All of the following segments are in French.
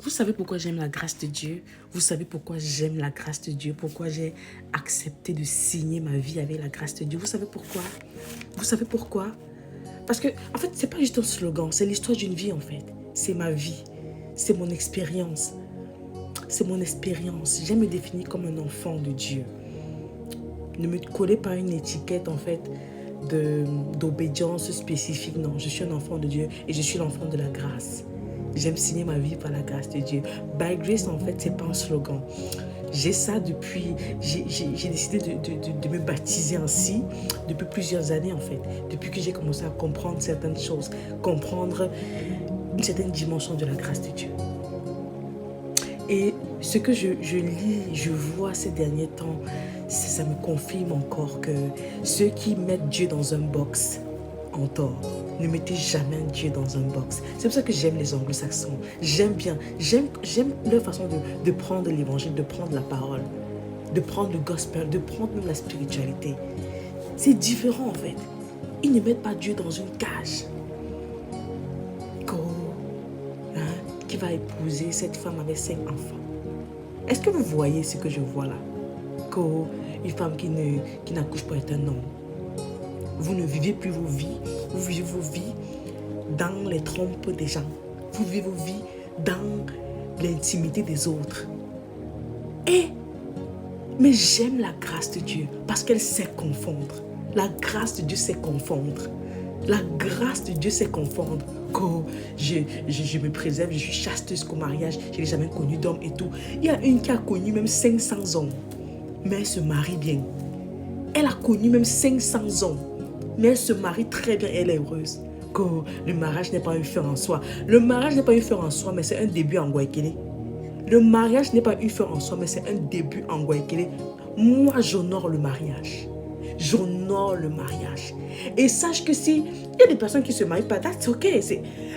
Vous savez pourquoi j'aime la grâce de Dieu? Vous savez pourquoi j'aime la grâce de Dieu? Pourquoi j'ai accepté de signer ma vie avec la grâce de Dieu? Vous savez pourquoi? Vous savez pourquoi? Parce que, en fait, c'est pas juste un slogan, c'est l'histoire d'une vie, en fait. C'est ma vie, c'est mon expérience. C'est mon expérience. J'aime me définir comme un enfant de Dieu. Ne me collez pas une étiquette, en fait, d'obédience spécifique. Non, je suis un enfant de Dieu et je suis l'enfant de la grâce. J'aime signer ma vie par la grâce de Dieu. By grace, en fait, c'est pas un slogan. J'ai ça depuis, j'ai décidé de me baptiser ainsi depuis plusieurs années, en fait. Depuis que j'ai commencé à comprendre certaines choses, comprendre une certaine dimension de la grâce de Dieu. Et ce que je lis, je vois ces derniers temps, ça me confirme encore que ceux qui mettent Dieu dans un box en tort. Ne mettez jamais Dieu dans un box. C'est pour ça que j'aime les anglo-saxons. J'aime bien. J'aime leur façon de prendre l'évangile, de prendre la parole, de prendre le gospel, de prendre même la spiritualité. C'est différent en fait. Ils ne mettent pas Dieu dans une cage. Qui va épouser cette femme avec 5 enfants. Est-ce que vous voyez ce que je vois là? Une femme qui n'accouche pas est un homme. Vous ne vivez plus vos vies. Vous vivez vos vies dans les trompes des gens. Vous vivez vos vies dans l'intimité des autres. Mais j'aime la grâce de Dieu parce qu'elle sait confondre. La grâce de Dieu sait confondre. La grâce de Dieu sait confondre. Je me préserve, je suis chaste jusqu'au mariage, je n'ai jamais connu d'homme et tout. Il y a une qui a connu même 500 hommes, mais elle se marie bien. Elle a connu même 500 hommes, mais elle se marie très bien, elle est heureuse. Le mariage n'est pas une fin en soi. Le mariage n'est pas une fin en soi, mais c'est un début en Guaykele. Le mariage n'est pas une fin en soi, mais c'est un début en Guaykele. Moi, j'honore le mariage. J'honore le mariage. Et sache que si il y a des personnes qui ne se marient pas, that's ok.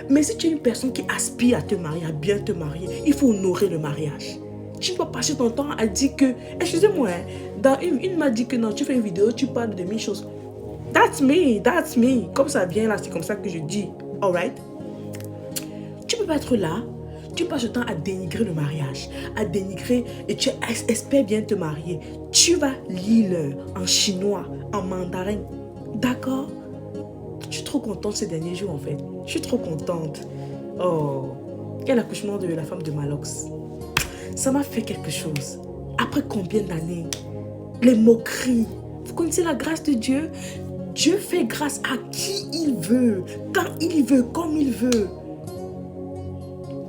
Mais si tu es une personne qui aspire à te marier, à bien te marier, il faut honorer le mariage. Tu ne peux pas passer ton temps à dire que, excusez-moi, une m'a dit que non, tu fais une vidéo, tu parles de 1000 choses. That's me. Comme ça vient là, c'est comme ça que je dis. Alright? Tu ne peux pas être là. Tu passes le temps à dénigrer le mariage, à dénigrer et tu espères bien te marier. Tu vas lire en chinois, en mandarin. D'accord? Je suis trop contente ces derniers jours en fait. Je suis trop contente. Oh, quel accouchement de la femme de Malox. Ça m'a fait quelque chose. Après combien d'années? Les moqueries. Vous connaissez la grâce de Dieu? Dieu fait grâce à qui il veut, quand il veut, comme il veut.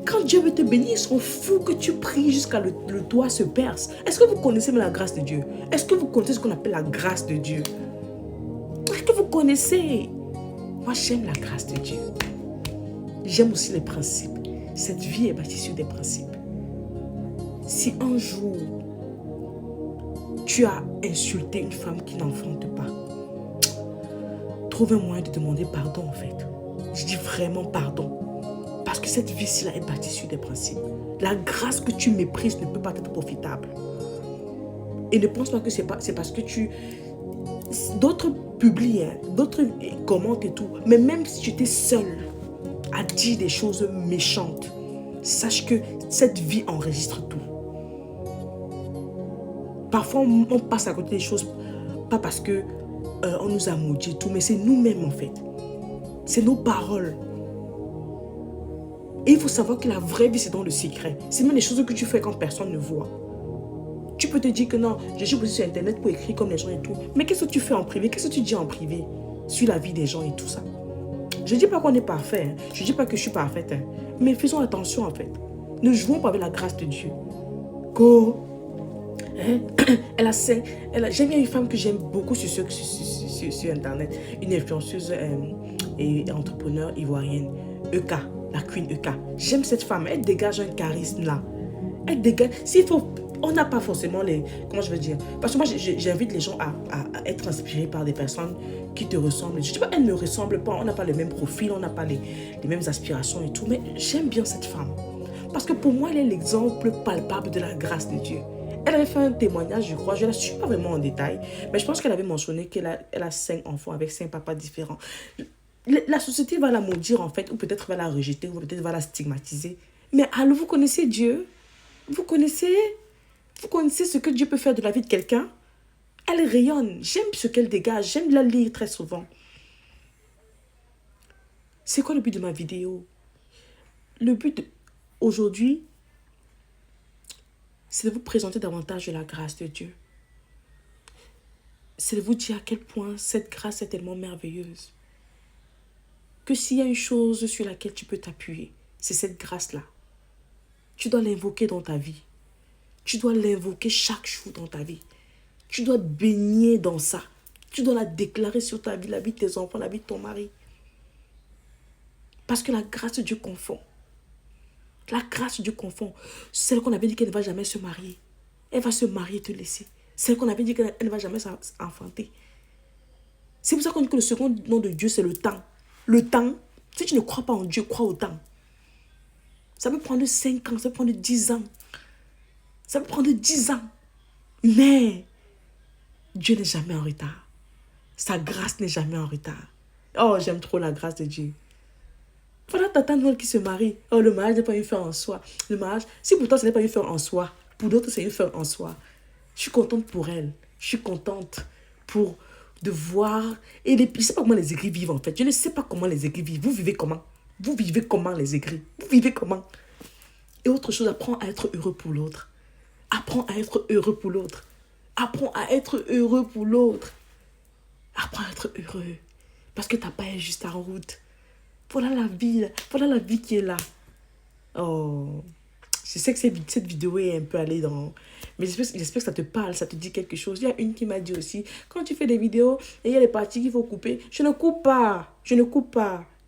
Quand Dieu veut te bénir, ils sont fous que tu pries jusqu'à le doigt se perce. Est-ce que vous connaissez la grâce de Dieu? Est-ce que vous connaissez ce qu'on appelle la grâce de Dieu? Est-ce que vous connaissez? Moi, j'aime la grâce de Dieu. J'aime aussi les principes. Cette vie est bâtie sur des principes. Si un jour, tu as insulté une femme qui n'enfante pas, trouve un moyen de demander pardon en fait. Je dis vraiment pardon. Parce que cette vie-ci est bâtie sur des principes. La grâce que tu méprises ne peut pas être profitable. Et ne pense pas que c'est parce que tu... D'autres publient, d'autres commentent et tout. Mais même si tu étais seul à dire des choses méchantes, sache que cette vie enregistre tout. Parfois, on passe à côté des choses, pas parce que on nous a maudit et tout, mais c'est nous-mêmes en fait. C'est nos paroles. Et il faut savoir que la vraie vie, c'est dans le secret. C'est même les choses que tu fais quand personne ne voit. Tu peux te dire que non, je suis posé sur Internet pour écrire comme les gens et tout. Mais qu'est-ce que tu fais en privé? Qu'est-ce que tu dis en privé sur la vie des gens et tout ça? Je ne dis pas qu'on est parfait. Hein. Je ne dis pas que je suis parfaite. Hein. Mais faisons attention en fait. Ne jouons pas avec la grâce de Dieu. J'aime bien une femme que j'aime beaucoup sur Internet. Une influenceuse et entrepreneur ivoirienne. Eka. La Queen Eka. J'aime cette femme. Elle dégage un charisme là. Elle dégage. S'il faut, on n'a pas forcément les... Comment je veux dire? Parce que moi, j'invite les gens à être inspirés par des personnes qui te ressemblent. Je ne dis pas qu'elles ne me ressemblent pas. On n'a pas le même profil. On n'a pas les mêmes aspirations et tout. Mais j'aime bien cette femme. Parce que pour moi, elle est l'exemple palpable de la grâce de Dieu. Elle avait fait un témoignage, je crois. Je ne la suis pas vraiment en détail. Mais je pense qu'elle avait mentionné qu'elle a 5 enfants avec 5 papas différents. La société va la maudire en fait, ou peut-être va la rejeter, ou peut-être va la stigmatiser. Mais alors, vous connaissez Dieu? Vous connaissez ce que Dieu peut faire de la vie de quelqu'un? Elle rayonne. J'aime ce qu'elle dégage. J'aime la lire très souvent. C'est quoi le but de ma vidéo? Le but aujourd'hui, c'est de vous présenter davantage de la grâce de Dieu. C'est de vous dire à quel point cette grâce est tellement merveilleuse. Que s'il y a une chose sur laquelle tu peux t'appuyer, c'est cette grâce-là. Tu dois l'invoquer dans ta vie. Tu dois l'invoquer chaque jour dans ta vie. Tu dois te baigner dans ça. Tu dois la déclarer sur ta vie, la vie de tes enfants, la vie de ton mari. Parce que la grâce de Dieu confond. La grâce de Dieu confond. Celle qu'on avait dit qu'elle ne va jamais se marier. Elle va se marier et te laisser. Celle qu'on avait dit qu'elle ne va jamais s'enfanter. C'est pour ça qu'on dit que le second nom de Dieu, c'est le temps. Le temps, si tu ne crois pas en Dieu, crois au temps. Ça peut prendre 5 ans, ça peut prendre 10 ans. Ça peut prendre 10 ans. Mais Dieu n'est jamais en retard. Sa grâce n'est jamais en retard. Oh, j'aime trop la grâce de Dieu. Voilà tata Noël qui se marie. Oh, le mariage n'est pas une fin en soi. Le mariage, si pour toi ce n'est pas une fin en soi, pour d'autres c'est une fin en soi. Je suis contente pour elle. Je suis contente de voir. Et je ne sais pas comment les aigris vivent en fait. Je ne sais pas comment les aigris vivent. Vous vivez comment? Vous vivez comment les aigris? Vous vivez comment? Et autre chose, apprends à être heureux pour l'autre. Apprends à être heureux pour l'autre. Apprends à être heureux pour l'autre. Apprends à être heureux. Parce que ta part est juste en route. Voilà la vie qui est là. Oh, je sais que cette vidéo est un peu allée dans... Mais j'espère que ça te parle, ça te dit quelque chose. Il y a une qui m'a dit aussi, quand tu fais des vidéos et il y a des parties qu'il faut couper, je ne coupe pas.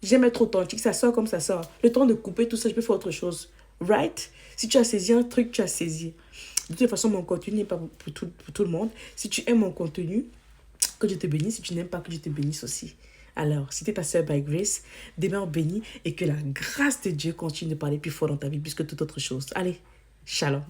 J'aime être authentique, ça sort comme ça sort. Le temps de couper tout ça, je peux faire autre chose. Right? Si tu as saisi un truc, tu as saisi. De toute façon, mon contenu n'est pas pour tout le monde. Si tu aimes mon contenu, que Dieu te bénisse. Si tu n'aimes pas, que Dieu te bénisse aussi. Alors, c'était ta sœur by Grace. Demeure bénie et que la grâce de Dieu continue de parler plus fort dans ta vie plus que toute autre chose. Allez, shalom.